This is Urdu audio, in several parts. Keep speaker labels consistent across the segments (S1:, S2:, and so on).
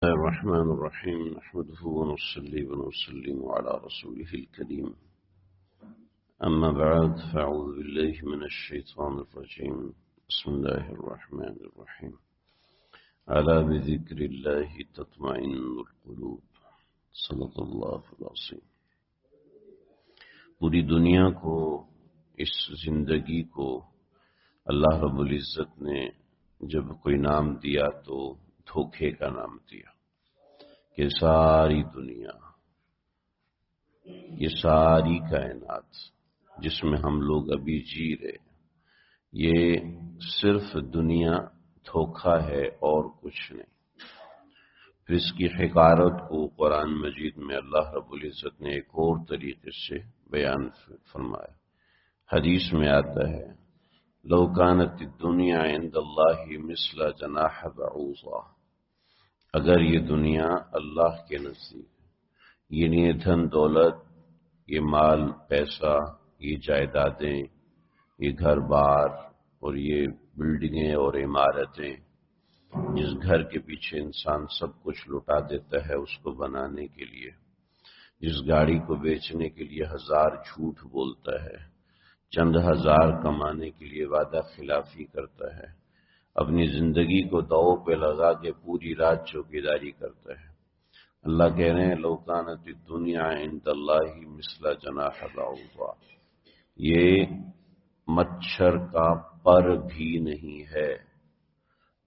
S1: الرحمن الرحيم نحمده ونصلي ونسلم على رسوله الكريم أما بعد فأعوذ بالله من الشيطان الرجيم بسم الله الرحمن الرحيم ألا بذكر الله تطمئن القلوب صدق الله العظيم. پوری دنیا کو، اس زندگی کو اللہ رب العزت نے جب کوئی نام دیا تو دھوکے کا نام دیا کہ ساری دنیا، یہ ساری کائنات جس میں ہم لوگ ابھی جی رہے، یہ صرف دنیا دھوکا ہے اور کچھ نہیں. پھر اس کی حقارت کو قرآن مجید میں اللہ رب العزت نے ایک اور طریقے سے بیان فرمایا. حدیث میں آتا ہے لو کانت الدنیا عند اللہ مثل جناح بعوضہ، اگر یہ دنیا اللہ کے نزدیک، یہ دھن دولت، یہ مال پیسہ، یہ جائیدادیں، یہ گھر بار اور یہ بلڈنگیں اور عمارتیں، جس گھر کے پیچھے انسان سب کچھ لٹا دیتا ہے اس کو بنانے کے لیے، جس گاڑی کو بیچنے کے لیے 1000 جھوٹ بولتا ہے، چند ہزار کمانے کے لیے وعدہ خلافی کرتا ہے، اپنی زندگی کو داؤ پہ لگا کے پوری رات چوکیداری کرتا ہے. اللہ کہہ رہے ہیں لو کانت الدنیا عند اللہ مثل جناح بعوضہ، یہ مچھر کا پر بھی نہیں ہے،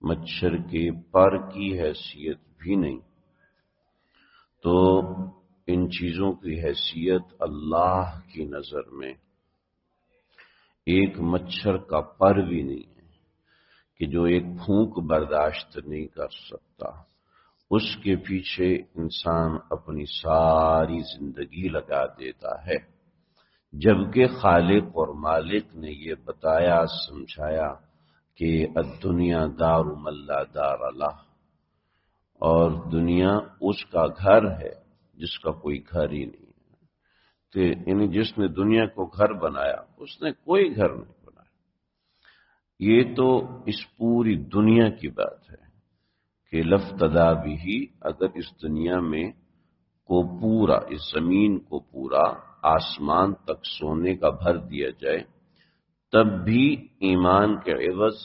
S1: مچھر کے پر کی حیثیت بھی نہیں. تو ان چیزوں کی حیثیت اللہ کی نظر میں ایک مچھر کا پر بھی نہیں ہے کہ جو ایک پھونک برداشت نہیں کر سکتا. اس کے پیچھے انسان اپنی ساری زندگی لگا دیتا ہے، جبکہ خالق اور مالک نے یہ بتایا سمجھایا کہ الدنیا دار من لا دار لہ، اور دنیا اس کا گھر ہے جس کا کوئی گھر ہی نہیں ہے. یعنی جس نے دنیا کو گھر بنایا اس نے کوئی گھر نہیں بنایا. یہ تو اس پوری دنیا کی بات ہے کہ لفتدا بھی، اگر اس دنیا میں کو پورا، اس زمین کو پورا آسمان تک سونے کا بھر دیا جائے تب بھی ایمان کے عوض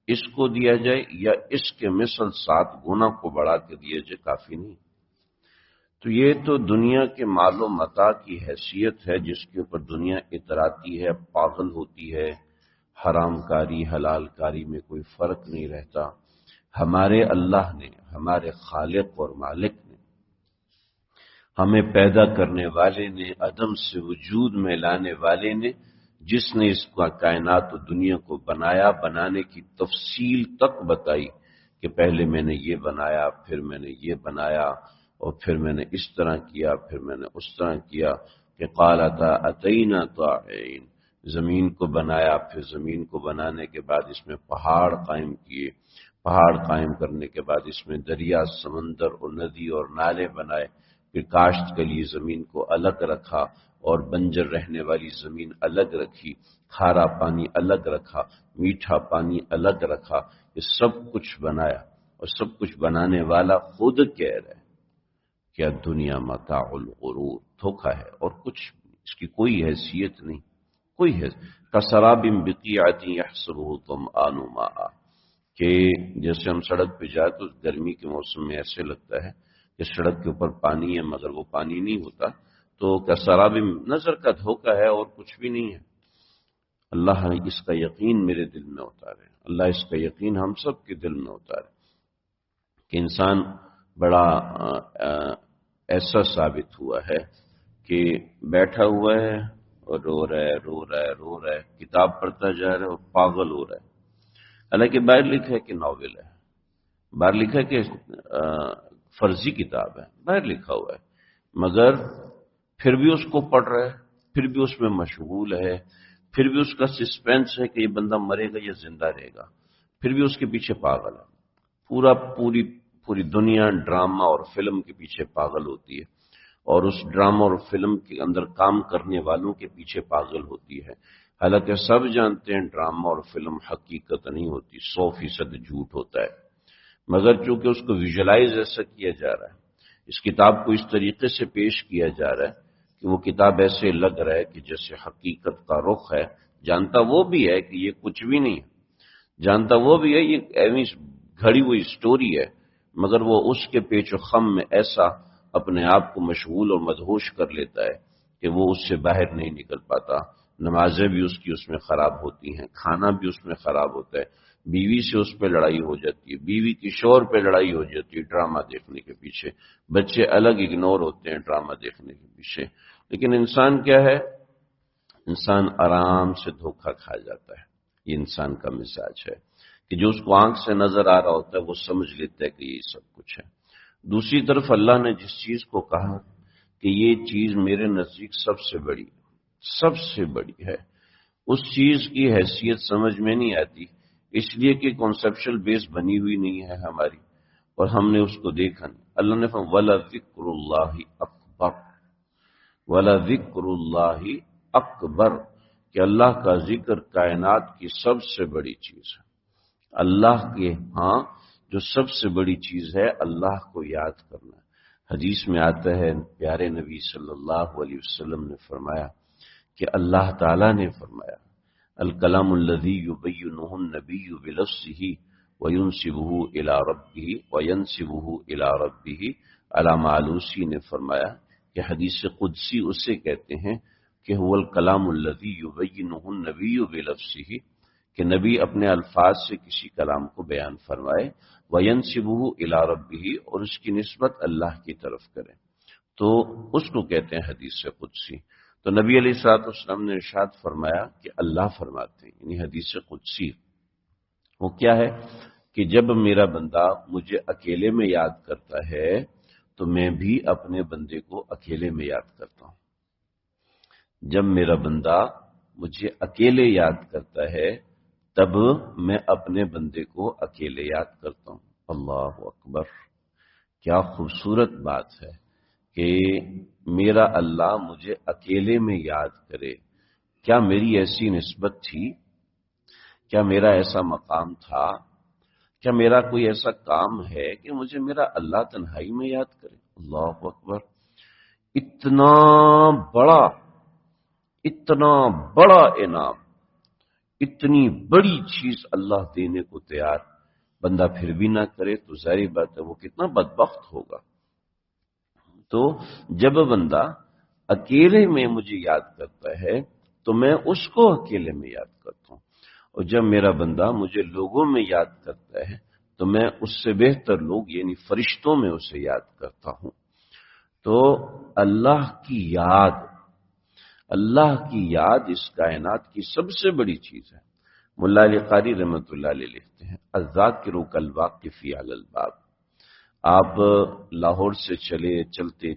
S1: اس کو دیا جائے یا اس کے مثل 7 گنا کو بڑھا کے دیا جائے کافی نہیں. تو یہ تو دنیا کے مال و متاع کی حیثیت ہے جس کے اوپر دنیا اتراتی ہے، پاگل ہوتی ہے، حرام کاری حلال کاری میں کوئی فرق نہیں رہتا. ہمارے اللہ نے، ہمارے خالق اور مالک نے، ہمیں پیدا کرنے والے نے، عدم سے وجود میں لانے والے نے، جس نے اس کا کائنات و دنیا کو بنایا، بنانے کی تفصیل تک بتائی کہ پہلے میں نے یہ بنایا، پھر میں نے یہ بنایا، اور پھر میں نے اس طرح کیا، پھر میں نے اس طرح کیا کہ قالتا اتینا طاعین. زمین کو بنایا، پھر زمین کو بنانے کے بعد اس میں پہاڑ قائم کیے، پہاڑ قائم کرنے کے بعد اس میں دریا، سمندر اور ندی اور نالے بنائے، پھر کاشت کے لیے زمین کو الگ رکھا اور بنجر رہنے والی زمین الگ رکھی، کھارا پانی الگ رکھا، میٹھا پانی الگ رکھا. یہ سب کچھ بنایا، اور سب کچھ بنانے والا خود کہہ رہا ہے کیا دنیا متاع الغرور، دھوکا ہے اور کچھ اس کی کوئی حیثیت نہیں، کوئی حیثیت. کسراب بقیعۃ یحسبہ الظمآن ماء، کہ جیسے ہم سڑک پہ جائے تو گرمی کے موسم میں ایسے لگتا ہے کہ سڑک کے اوپر پانی ہے مگر وہ پانی نہیں ہوتا. تو کسراب، نظر کا دھوکا ہے اور کچھ بھی نہیں ہے. اللہ اس کا یقین میرے دل میں اتارے، اللہ اس کا یقین ہم سب کے دل میں اتارے کہ انسان بڑا ایسا ثابت ہوا ہے کہ بیٹھا ہوا ہے اور رو رہا ہے، رو رہا ہے، رو رہا ہے، کتاب پڑھتا جا رہا ہے اور پاگل ہو رہا ہے. حالانکہ باہر لکھا ہے کہ ناول ہے، باہر لکھا ہے کہ فرضی کتاب ہے، باہر لکھا ہوا ہے، مگر پھر بھی اس کو پڑھ رہا ہے، پھر بھی اس میں مشغول ہے، پھر بھی اس کا سسپینس ہے کہ یہ بندہ مرے گا یا زندہ رہے گا، پھر بھی اس کے پیچھے پاگل ہے. پوری دنیا ڈرامہ اور فلم کے پیچھے پاگل ہوتی ہے، اور اس ڈرامہ اور فلم کے اندر کام کرنے والوں کے پیچھے پاگل ہوتی ہے. حالانکہ سب جانتے ہیں ڈرامہ اور فلم حقیقت نہیں ہوتی، 100% جھوٹ ہوتا ہے. مگر چونکہ اس کو ویژلائز ایسا کیا جا رہا ہے، اس کتاب کو اس طریقے سے پیش کیا جا رہا ہے کہ وہ کتاب ایسے لگ رہا ہے کہ جیسے حقیقت کا رخ ہے، جانتا وہ بھی ہے کہ یہ کچھ بھی نہیں ہے، جانتا وہ بھی ہے یہ ایویں گھڑی ہوئی سٹوری ہے، مگر وہ اس کے پیچ و خم میں ایسا اپنے آپ کو مشغول اور مدہوش کر لیتا ہے کہ وہ اس سے باہر نہیں نکل پاتا۔ نمازیں بھی اس کی اس میں خراب ہوتی ہیں، کھانا بھی اس میں خراب ہوتا ہے، بیوی سے اس پہ لڑائی ہو جاتی ہے، بیوی کی شوہر پہ لڑائی ہو جاتی ہے ڈرامہ دیکھنے کے پیچھے، بچے الگ اگنور ہوتے ہیں ڈرامہ دیکھنے کے پیچھے۔ لیکن انسان کیا ہے؟ انسان آرام سے دھوکہ کھا جاتا ہے۔ یہ انسان کا مزاج ہے کہ جو اس کو آنکھ سے نظر آ رہا ہوتا ہے وہ سمجھ لیتا ہے کہ یہ سب کچھ ہے۔ دوسری طرف اللہ نے جس چیز کو کہا کہ یہ چیز میرے نزدیک سب سے بڑی ہے، اس چیز کی حیثیت سمجھ میں نہیں آتی، اس لیے کہ کانسیپچل بیس بنی ہوئی نہیں ہے ہماری، اور ہم نے اس کو دیکھا نہیں۔ اللہ نے فرمایا وَلَذِكْرُ اللَّهِ أَكْبَرُ، وَلَذِكْرُ اللَّهِ اکبر، کہ اللہ کا ذکر کائنات کی سب سے بڑی چیز ہے۔ اللہ کے ہاں جو سب سے بڑی چیز ہے اللہ کو یاد کرنا۔ حدیث میں آتا ہے پیارے نبی صلی اللہ علیہ وسلم نے فرمایا کہ اللہ تعالیٰ نے فرمایا الکلام الذی یبینہ النبی بلفظہ وینسبہ الی ربہ وینسبہ الی ربہ، علامہ علوسی نے فرمایا کہ حدیث قدسی اسے کہتے ہیں کہ هو الکلام الذی یبینہ النبی بلفظہ، کہ نبی اپنے الفاظ سے کسی کلام کو بیان فرمائے، وینسبہ الی ربہ، اور اس کی نسبت اللہ کی طرف کرے، تو اس کو کہتے ہیں حدیث قدسی۔ تو نبی علیہ الصلوۃ والسلام نے ارشاد فرمایا کہ اللہ فرماتے ہیں، یعنی حدیث قدسی وہ کیا ہے کہ جب میرا بندہ مجھے اکیلے میں یاد کرتا ہے تو میں بھی اپنے بندے کو اکیلے میں یاد کرتا ہوں۔ جب میرا بندہ مجھے اکیلے یاد کرتا ہے تب میں اپنے بندے کو اکیلے یاد کرتا ہوں۔ اللہ اکبر، کیا خوبصورت بات ہے کہ میرا اللہ مجھے اکیلے میں یاد کرے۔ کیا میری ایسی نسبت تھی؟ کیا میرا ایسا مقام تھا؟ کیا میرا کوئی ایسا کام ہے کہ مجھے میرا اللہ تنہائی میں یاد کرے؟ اللہ اکبر، اتنا بڑا انعام، اتنی بڑی چیز اللہ دینے کو تیار، بندہ پھر بھی نہ کرے تو ظاہر بات ہے وہ کتنا بدبخت ہوگا۔ تو جب بندہ اکیلے میں مجھے یاد کرتا ہے تو میں اس کو اکیلے میں یاد کرتا ہوں، اور جب میرا بندہ مجھے لوگوں میں یاد کرتا ہے تو میں اس سے بہتر لوگ یعنی فرشتوں میں اسے یاد کرتا ہوں۔ تو اللہ کی یاد اس کائنات کی سب سے بڑی چیز ہے۔ ملا علی قاری رحمۃ اللہ علیہ لکھتے ہیں الذاکر کالواقف علی الباب، آپ لاہور سے چلتے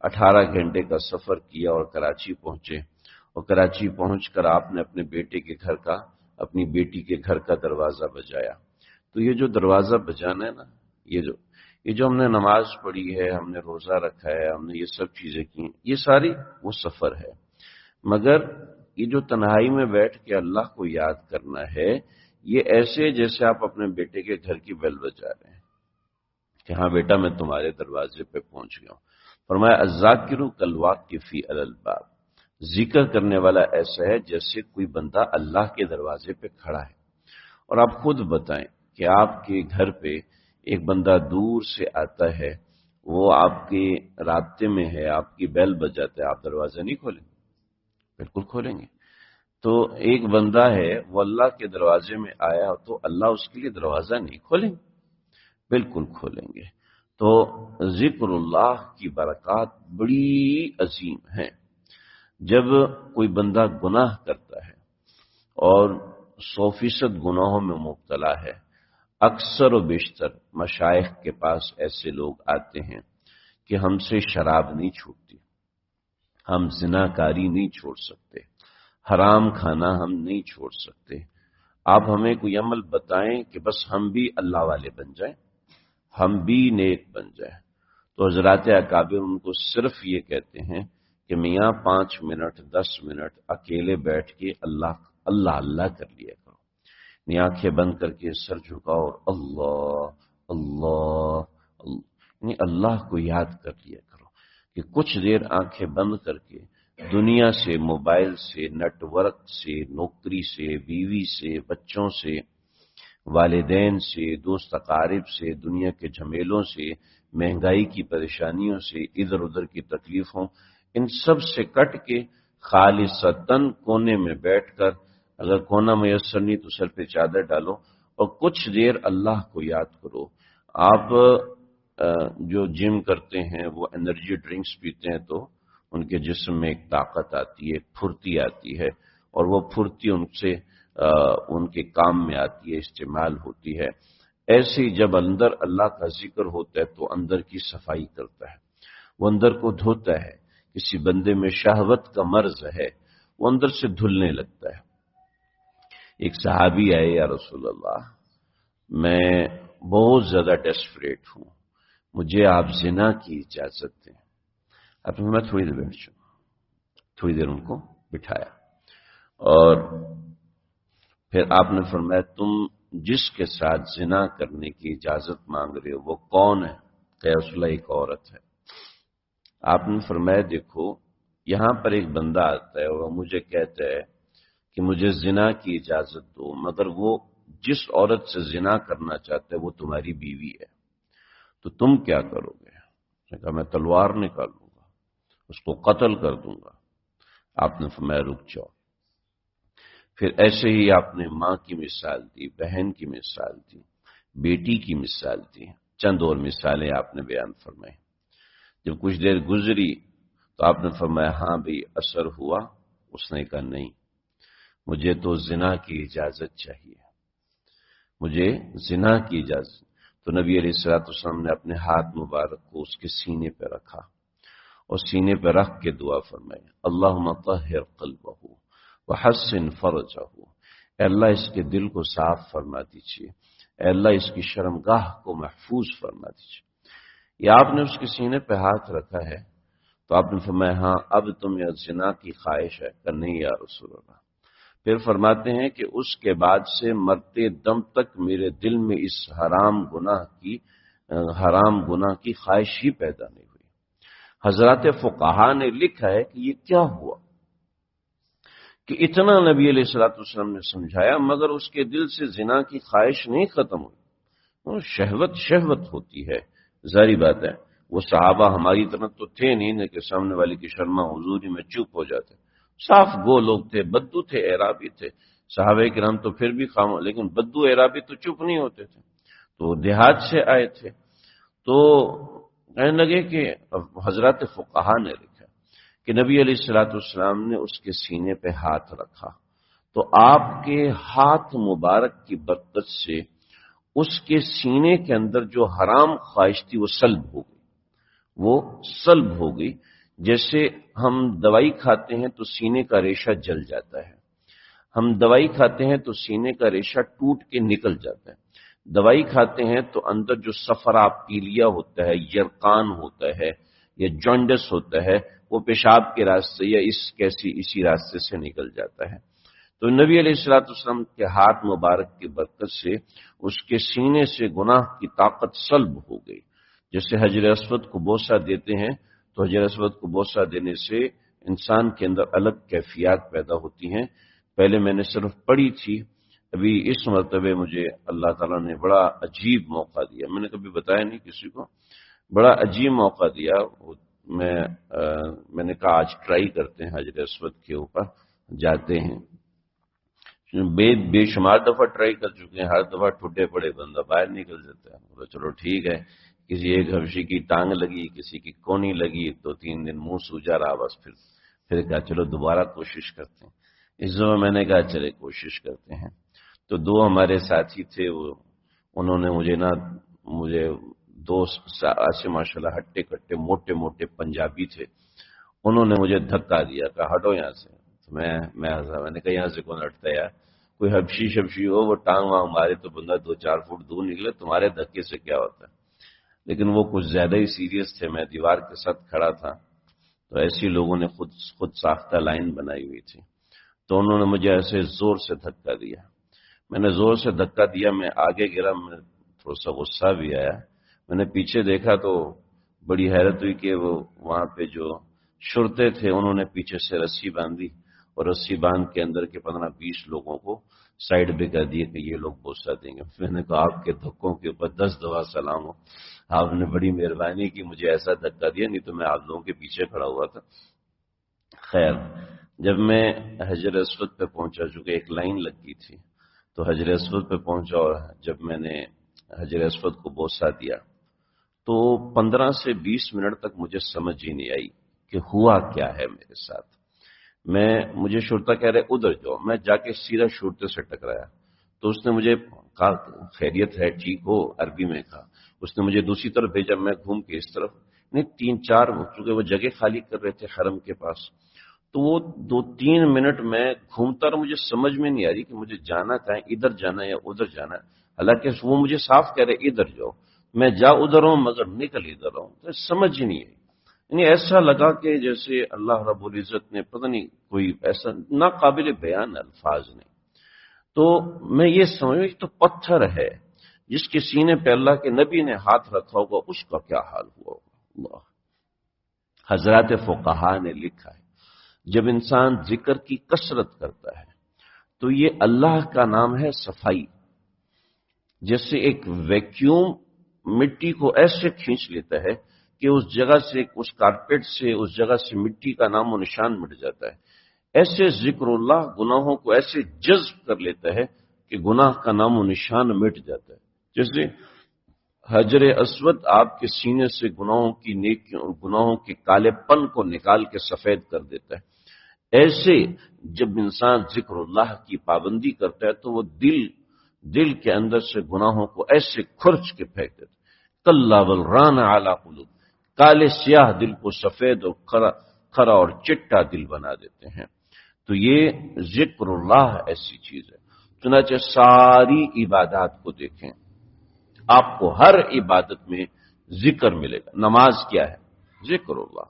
S1: 18 گھنٹے کا سفر کیا اور کراچی پہنچے، اور کراچی پہنچ کر آپ نے اپنے بیٹے کے گھر کا، اپنی بیٹی کے گھر کا دروازہ بجایا۔ تو یہ جو دروازہ بجانا ہے نا، یہ جو ہم نے نماز پڑھی ہے، ہم نے روزہ رکھا ہے، ہم نے یہ سب چیزیں کی ہیں، یہ ساری وہ سفر ہے، مگر یہ جو تنہائی میں بیٹھ کے اللہ کو یاد کرنا ہے، یہ ایسے جیسے آپ اپنے بیٹے کے گھر کی بیل بجا رہے ہیں کہ ہاں بیٹا میں تمہارے دروازے پہ پہنچ گیا ہوں۔ فرمایا الذاکر کالواقف علی الباب، ذکر کرنے والا ایسا ہے جیسے کوئی بندہ اللہ کے دروازے پہ کھڑا ہے۔ اور آپ خود بتائیں کہ آپ کے گھر پہ ایک بندہ دور سے آتا ہے، وہ آپ کے رابطے میں ہے، آپ کی بیل بجاتا ہے، آپ دروازہ نہیں کھولیں؟ بالکل کھولیں گے۔ تو ایک بندہ ہے وہ اللہ کے دروازے میں آیا تو اللہ اس کے لیے دروازہ نہیں کھولیں گے؟ بالکل کھولیں گے۔ تو ذکر اللہ کی برکات بڑی عظیم ہیں۔ جب کوئی بندہ گناہ کرتا ہے اور 100% گناہوں میں مبتلا ہے، اکثر و بیشتر مشائخ کے پاس ایسے لوگ آتے ہیں کہ ہم سے شراب نہیں چھوٹتی، ہم زناکاری نہیں چھوڑ سکتے، حرام کھانا ہم نہیں چھوڑ سکتے، آپ ہمیں کوئی عمل بتائیں کہ بس ہم بھی اللہ والے بن جائیں، ہم بھی نیک بن جائیں۔ تو حضرات اکابر ان کو صرف یہ کہتے ہیں کہ میاں 5 منٹ 10 منٹ اکیلے بیٹھ کے اللہ کر لیا کرو، اپنی آنکھیں بند کر کے سر جھکاؤ اور اللہ اللہ یعنی اللہ کو یاد کر لیا کرو کہ کچھ دیر آنکھیں بند کر کے دنیا سے، موبائل سے، نیٹ ورک سے، نوکری سے، بیوی سے، بچوں سے، والدین سے، دوست اقارب سے، دنیا کے جھمیلوں سے، مہنگائی کی پریشانیوں سے، ادھر ادھر کی تکلیفوں، ان سب سے کٹ کے خالصتاً کونے میں بیٹھ کر، اگر کونا میسر نہیں تو سر پہ چادر ڈالو اور کچھ دیر اللہ کو یاد کرو۔ آپ جو جم کرتے ہیں وہ انرجی ڈرنکس پیتے ہیں تو ان کے جسم میں ایک طاقت آتی ہے، ایک پھرتی آتی ہے، اور وہ پھرتی ان سے ان کے کام میں آتی ہے، استعمال ہوتی ہے۔ ایسے ہی جب اندر اللہ کا ذکر ہوتا ہے تو اندر کی صفائی کرتا ہے، وہ اندر کو دھوتا ہے۔ کسی بندے میں شہوت کا مرض ہے، وہ اندر سے دھلنے لگتا ہے۔ ایک صحابی آئے، یا رسول اللہ میں بہت زیادہ ڈیسپریٹ ہوں، مجھے آپ زنا کی اجازت دیں۔ اب میں تھوڑی دیر بیٹھ جاؤں، تھوڑی دیر ان کو بٹھایا اور پھر آپ نے فرمایا تم جس کے ساتھ زنا کرنے کی اجازت مانگ رہے ہو وہ کون ہے؟ کہ رسول اللہ ایک عورت ہے۔ آپ نے فرمایا دیکھو یہاں پر ایک بندہ آتا ہے اور وہ مجھے کہتا ہے کہ مجھے زنا کی اجازت دو، مگر وہ جس عورت سے زنا کرنا چاہتا ہے وہ تمہاری بیوی ہے، تو تم کیا کرو گے؟ اس نے کہا میں تلوار نکال لوں گا، اس کو قتل کر دوں گا۔ آپ نے فرمایا رک جاؤ۔ پھر ایسے ہی آپ نے ماں کی مثال دی، بہن کی مثال دی، بیٹی کی مثال دی، چند اور مثالیں آپ نے بیان فرمائی۔ جب کچھ دیر گزری تو آپ نے فرمایا ہاں بھی اثر ہوا؟ اس نے کہا نہیں، مجھے تو زنا کی اجازت چاہیے، مجھے زنا کی اجازت۔ تو نبی علیہ الصلوۃ والسلام نے اپنے ہاتھ مبارک کو اس کے سینے پہ رکھا اور سینے پہ رکھ کے دعا فرمائی، اللہم طہر قلبہ وحسن فرجہ، اے اللہ اس کے دل کو صاف فرما دیجیے، اے اللہ اس کی شرمگاہ کو محفوظ فرما دیجیے۔ یہ آپ نے اس کے سینے پہ ہاتھ رکھا ہے تو آپ نے فرمایا ہاں اب تمہیں زنا کی خواہش ہے؟ کہ نہیں یا رسول اللہ۔ پھر فرماتے ہیں کہ اس کے بعد سے مرتے دم تک میرے دل میں اس حرام گناہ کی خواہش ہی پیدا نہیں ہوئی۔ حضرات فقہا نے لکھا ہے کہ یہ کیا ہوا کہ اتنا نبی علیہ الصلوۃ والسلام نے سمجھایا مگر اس کے دل سے زنا کی خواہش نہیں ختم ہوئی۔ وہ شہوت ہوتی ہے، ظاہری بات ہے۔ وہ صحابہ ہماری طرح تو تھے نہیں کہ سامنے والی کی شرما حضوری میں چپ ہو جاتے، صاف گو لوگ تھے، بدو تھے، اعرابی تھے۔ صحابہ کرام تو پھر بھی خاموش، لیکن بدو اعرابی تو چپ نہیں ہوتے تھے، تو دیہات سے آئے تھے۔ تو کہنے لگے کہ حضرات فقہا نے لکھا کہ نبی علیہ الصلوۃ والسلام نے اس کے سینے پہ ہاتھ رکھا تو آپ کے ہاتھ مبارک کی برکت سے اس کے سینے کے اندر جو حرام خواہش تھی وہ سلب ہو گئی۔ جیسے ہم دوائی کھاتے ہیں تو سینے کا ریشہ جل جاتا ہے، ہم دوائی کھاتے ہیں تو سینے کا ریشہ ٹوٹ کے نکل جاتا ہے۔ دوائی کھاتے ہیں تو اندر جو صفرا پیلیا ہوتا ہے، یرقان ہوتا ہے یا جونڈس ہوتا ہے، وہ پیشاب کے راستے یا اسی راستے سے نکل جاتا ہے۔ تو نبی علیہ الصلوۃ والسلام کے ہاتھ مبارک کی برکت سے اس کے سینے سے گناہ کی طاقت سلب ہو گئی۔ جیسے حجر اسود کو بوسہ دیتے ہیں تو حجر اسود کو بوسہ دینے سے انسان کے اندر الگ کیفیات پیدا ہوتی ہیں۔ پہلے میں نے صرف پڑھی تھی، ابھی اس مرتبہ مجھے اللہ تعالیٰ نے بڑا عجیب موقع دیا، میں نے کبھی بتایا نہیں کسی کو، بڑا عجیب موقع دیا۔ میں نے کہا آج ٹرائی کرتے ہیں، حجر اسود کے اوپر جاتے ہیں۔ بے شمار دفعہ ٹرائی کر چکے ہیں، ہر دفعہ ٹوٹے پڑے بندہ باہر نکل جاتا ہے۔ بولے چلو ٹھیک ہے، کسی ایک حبشی کی ٹانگ لگی، کسی کی کونی لگی، 2-3 دن منہ سوجا رہا، بس پھر کہا چلو دوبارہ کوشش کرتے ہیں۔ اس دفعہ میں نے کہا چلے کوشش کرتے ہیں۔ تو 2 ہمارے ساتھی تھے، انہوں نے مجھے 2 ایسے ماشاءاللہ ہٹے کٹے موٹے موٹے پنجابی تھے، انہوں نے مجھے دھکا دیا، کہا ہٹو یہاں سے۔ میں نے کہا یہاں سے کون ہٹتا ہے یار، کوئی حبشی ہو وہ ٹانگ وانگ مارے تو بندہ 2-4 فٹ دور نکلے، تمہارے دھکے سے کیا ہوتا ہے۔ لیکن وہ کچھ زیادہ ہی سیریس تھے، میں دیوار کے ساتھ کھڑا تھا، تو ایسی لوگوں نے خود ساختہ لائن بنائی ہوئی تھی، تو انہوں نے مجھے ایسے زور سے دھکا دیا۔ میں نے زور سے دھکا دیا، میں آگے گرا، میں تھوڑا سا غصہ بھی آیا، میں نے پیچھے دیکھا تو بڑی حیرت ہوئی کہ وہ وہاں پہ جو شرطے تھے انہوں نے پیچھے سے رسی باندھی اور رسی باندھ کے اندر کے 15-20 لوگوں کو سائڈ پہ کر دیے کہ یہ لوگ بوسہ دیں گے۔ میں نے کہا آپ کے دھکوں کے اوپر 10 دفعہ سلام ہو، آپ نے بڑی مہربانی کی، مجھے ایسا دھکا دیا، نہیں تو میں آپ لوگوں کے پیچھے کھڑا ہوا تھا۔ خیر، جب میں حجر اسود پہ پہنچا، چونکہ ایک لائن لگی تھی، تو حجر اسود پہ پہنچا اور جب میں نے حجر اسود کو بوسہ دیا تو 15 سے 20 منٹ تک مجھے سمجھ ہی نہیں آئی کہ ہوا کیا ہے میرے ساتھ۔ مجھے شرطا کہہ رہے ادھر جاؤ، میں جا کے سیدھا شرطے سے ٹکرایا، تو اس نے مجھے کہا خیریت ہے، ٹھیک ہو، عربی میں کہا۔ اس نے مجھے دوسری طرف بھیجا، میں گھوم کے اس طرف، نہیں 3-4، چونکہ وہ جگہ خالی کر رہے تھے حرم کے پاس، تو وہ 2-3 منٹ میں گھومتا رہا، مجھے سمجھ میں نہیں آ رہی کہ مجھے جانا کہاں ہے، ادھر جانا ہے یا ادھر جانا ہے، حالانکہ وہ مجھے صاف کہہ رہے ادھر جاؤ، میں جا ادھر ہوں مگر نکل ادھر ہوں، تو سمجھ ہی نہیں آئی۔ یعنی ایسا لگا کہ جیسے اللہ رب العزت نے پتہ نہیں کوئی ایسا ناقابل بیان الفاظ نہیں۔ تو میں یہ سمجھ تو پتھر ہے جس کے سینے پہ اللہ کے نبی نے ہاتھ رکھا ہوگا، اس کا کیا حال ہوا ہوگا۔ اللہ، حضرات فقہا نے لکھا ہے جب انسان ذکر کی کثرت کرتا ہے تو یہ اللہ کا نام ہے صفائی، جیسے ایک ویکیوم مٹی کو ایسے کھینچ لیتا ہے کہ اس جگہ سے، اس کارپیٹ سے، اس جگہ سے مٹی کا نام و نشان مٹ جاتا ہے، ایسے ذکر اللہ گناہوں کو ایسے جذب کر لیتا ہے کہ گناہ کا نام و نشان مٹ جاتا ہے۔ جیسے حجر اسود آپ کے سینے سے گناہوں کی نیکیوں اور گناہوں کے کالے پن کو نکال کے سفید کر دیتا ہے، ایسے جب انسان ذکر اللہ کی پابندی کرتا ہے تو وہ دل کے اندر سے گناہوں کو ایسے کھرچ کے پھینک دیتا ہے۔ کلا بل ران علی قلوب، کالے سیاہ دل کو سفید اور کھرا اور چٹا دل بنا دیتے ہیں۔ تو یہ ذکر اللہ ایسی چیز ہے۔ چنانچہ ساری عبادات کو دیکھیں، آپ کو ہر عبادت میں ذکر ملے گا۔ نماز کیا ہے؟ ذکر اللہ،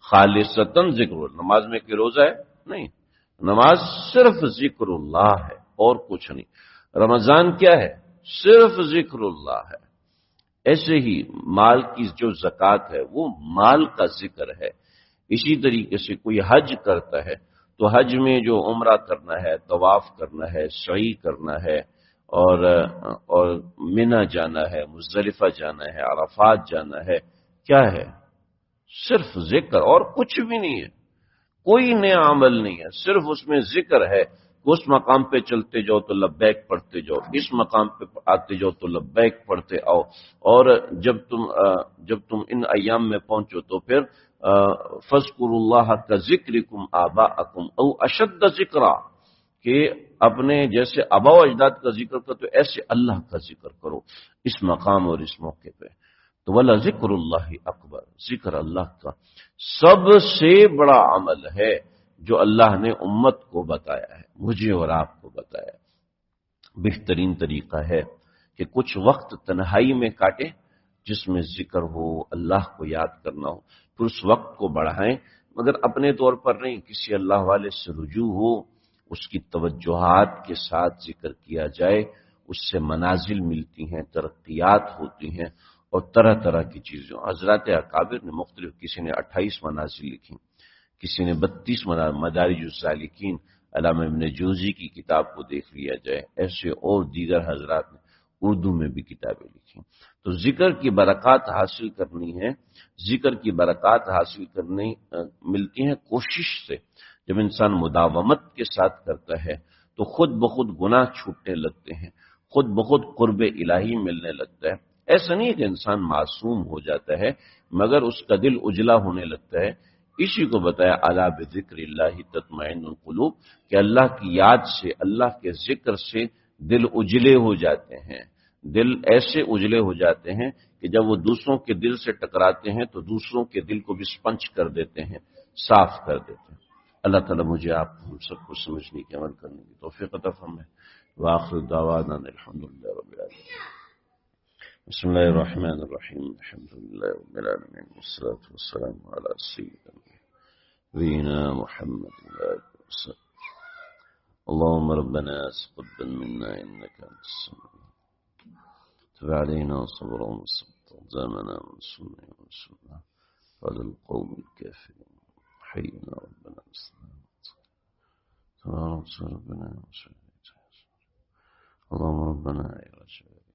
S1: خالصتاً ذکر اللہ۔ نماز میں کہ روزہ ہے؟ نہیں، نماز صرف ذکر اللہ ہے اور کچھ نہیں۔ رمضان کیا ہے؟ صرف ذکر اللہ ہے۔ ایسے ہی مال کی جو زکوٰۃ ہے وہ مال کا ذکر ہے۔ اسی طریقے سے کوئی حج کرتا ہے تو حج میں جو عمرہ کرنا ہے، طواف کرنا ہے، سعی کرنا ہے، اور منی جانا ہے، مزدلفہ جانا ہے، عرفات جانا ہے، کیا ہے؟ صرف ذکر اور کچھ بھی نہیں ہے، کوئی نیا عمل نہیں ہے، صرف اس میں ذکر ہے کہ اس مقام پہ چلتے جاؤ تو لبیک پڑھتے جاؤ، اس مقام پہ آتے جاؤ تو لبیک پڑھتے آؤ، اور جب تم ان ایام میں پہنچو تو پھر فاذکروا اللہ کا ذکرکم آباءکم او اشد ذکرا، کہ اپنے جیسے آباء و اجداد کا ذکر کرو تو ایسے اللہ کا ذکر کرو اس مقام اور اس موقع پہ۔ تو ولا ذکر اللہ اکبر، ذکر اللہ کا سب سے بڑا عمل ہے جو اللہ نے امت کو بتایا ہے، مجھے اور آپ کو بتایا ہے۔ بہترین طریقہ ہے کہ کچھ وقت تنہائی میں کاٹیں جس میں ذکر ہو، اللہ کو یاد کرنا ہو، پھر اس وقت کو بڑھائیں، مگر اپنے طور پر نہیں، کسی اللہ والے سے رجوع ہو، اس کی توجہات کے ساتھ ذکر کیا جائے، اس سے منازل ملتی ہیں، ترقیات ہوتی ہیں اور طرح طرح کی چیزیں۔ حضرات اکابر نے مختلف، کسی نے 28 منازل لکھی، کسی نے 32 مدارج السالکین، علامہ ابن جوزی کی کتاب کو دیکھ لیا جائے، ایسے اور دیگر حضرات نے اردو میں بھی کتابیں لکھی۔ تو ذکر کی برکات حاصل کرنی ہے، ذکر کی برکات حاصل کرنی ملتی ہیں کوشش سے۔ جب انسان مداومت کے ساتھ کرتا ہے تو خود بخود گناہ چھوٹنے لگتے ہیں، خود بخود قرب الہی ملنے لگتا ہے۔ ایسا نہیں ہے کہ انسان معصوم ہو جاتا ہے، مگر اس کا دل اجلا ہونے لگتا ہے۔ اسی کو بتایا الا بذکر اللہ تطمئن القلوب، کہ اللہ کی یاد سے، اللہ کے ذکر سے دل اجلے ہو جاتے ہیں، دل ایسے اجلے ہو جاتے ہیں کہ جب وہ دوسروں کے دل سے ٹکراتے ہیں تو دوسروں کے دل کو بھی سپنج کر دیتے ہیں، صاف کر دیتے ہیں۔ اللہ تعالیٰ مجھے آپ کو ہم سب کو سمجھنے کی، عمل کرنے کی توفیق عطا فرمائے۔ وآخر دعوانا الحمدللہ رب العالمین۔ بسم اللہ الرحمن الرحیم، الحمدللہ رب العالمین، والصلاة والسلام علی سیدنا نبینا محمد وآلہ وسلم۔ اللهم ربنا تقبل منا إنك أنت السميع، تب علينا صبرا وصبرا زمنا من سنة وسنة على القوم الكافرين. حينا ربنا السلامة تبارك ربنا. اللهم ربنا